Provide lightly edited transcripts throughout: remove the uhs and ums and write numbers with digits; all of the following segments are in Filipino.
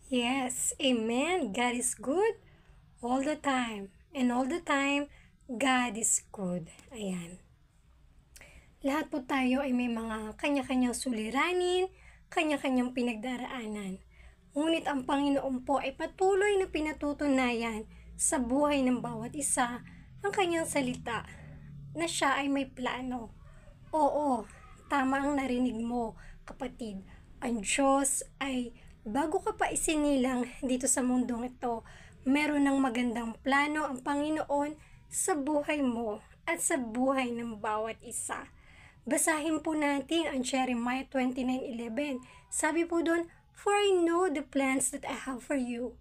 Yes, amen. God is good all the time. And all the time, God is good. Ayan. Lahat po tayo ay may mga kanya-kanyang suliranin, kanya-kanyang pinagdaraanan. Ngunit ang Panginoon po ay patuloy na pinatutunayan sa buhay ng bawat isa ang kanyang salita na siya ay may plano. Oo, tama ang narinig mo, kapatid. Ang Diyos ay bago ka pa isinilang dito sa mundong ito, meron ng magandang plano ang Panginoon sa buhay mo at sa buhay ng bawat isa. Basahin po natin ang Jeremiah 29:11. Sabi po doon, "For I know the plans that I have for you,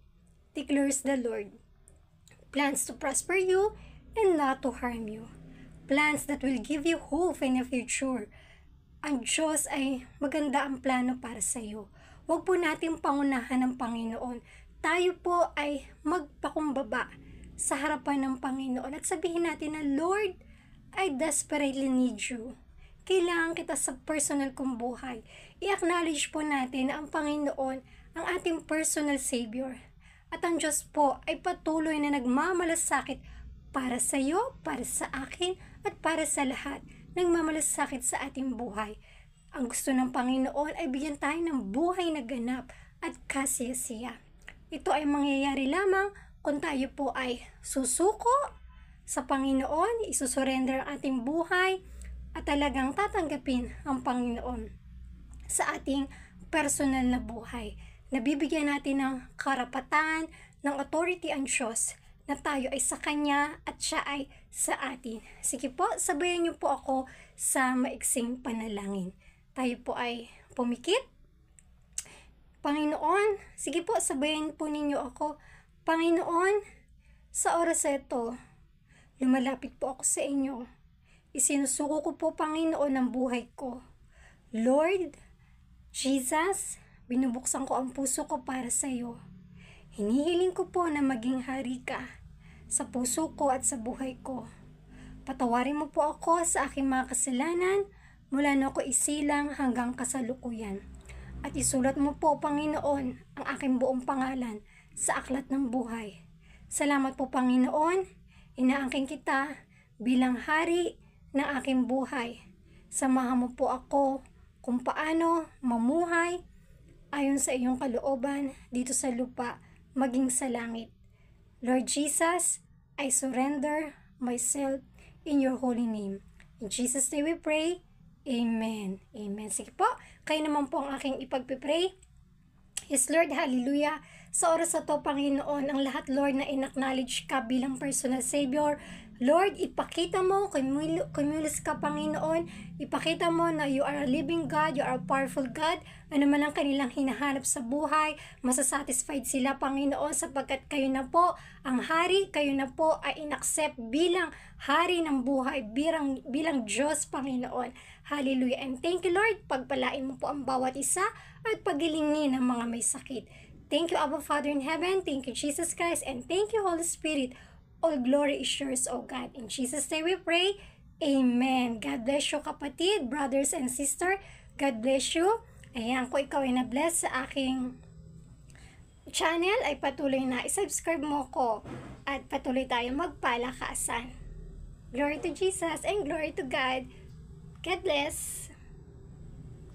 declares the Lord. Plans to prosper you and not to harm you. Plans that will give you hope in the future." Ang Diyos ay maganda ang plano para sa iyo. Huwag po natin pangunahan ng Panginoon. Tayo po ay magpakumbaba sa harapan ng Panginoon at sabihin natin na, "Lord, I desperately need you. Kailangan kita sa personal kong buhay." I-acknowledge po natin na ang Panginoon ang ating personal Savior. At ang Diyos po ay patuloy na nagmamalasakit para sa iyo, para sa akin, at para sa lahat. Nagmamalasakit sa ating buhay. Ang gusto ng Panginoon ay bigyan tayo ng buhay na ganap at kasiyasiya. Ito ay mangyayari lamang kung tayo po ay susuko sa Panginoon, isusurrender ang ating buhay, at talagang tatanggapin ang Panginoon sa ating personal na buhay. Nabibigyan natin ng karapatan, ng authority ang Diyos na tayo ay sa Kanya at Siya ay sa atin. Sige po, sabayan niyo po ako sa maiksing panalangin. Tayo po ay pumikit. Panginoon, sige po, sabayan po ninyo ako. Panginoon, sa oras ito, lumalapit po ako sa inyo. Isinusuko ko po, Panginoon, ang buhay ko. Lord Jesus, binubuksan ko ang puso ko para sa iyo. Hinihiling ko po na maging hari ka sa puso ko at sa buhay ko. Patawarin mo po ako sa aking mga kasalanan mula na ako isilang hanggang kasalukuyan. At isulat mo po, Panginoon, ang aking buong pangalan sa aklat ng buhay. Salamat po, Panginoon. Inaangkin kita bilang hari ng aking buhay. Samahan mo po ako kung paano mamuhay ayon sa iyong kalooban dito sa lupa, maging sa langit. Lord Jesus, I surrender myself in your holy name. In Jesus' name we pray. Amen. Amen. Sige po, kayo naman po ang aking ipagpipray. Yes, Lord, hallelujah. Sa oras na to, Panginoon, ang lahat, Lord, na in-acknowledge ka bilang personal Savior, Lord, ipakita mo, kumulis ka, Panginoon, ipakita mo na you are a living God, you are a powerful God, ano man ang kanilang hinahanap sa buhay, masasatisfied sila, Panginoon, sapagkat kayo na po ang hari, kayo na po ay inaccept bilang hari ng buhay, bilang Diyos, Panginoon. Hallelujah. And thank you, Lord, pagpalain mo po ang bawat isa at pagilingin ng mga may sakit. Thank you, Abba Father in heaven, thank you, Jesus Christ, and thank you, Holy Spirit. All glory is yours, O God. In Jesus' name we pray. Amen. God bless you, kapatid, brothers and sister. God bless you. Ayan, kung ikaw ay na-bless sa aking channel, ay patuloy na i-subscribe mo ko at patuloy tayo magpalakasan. Glory to Jesus and glory to God. God bless.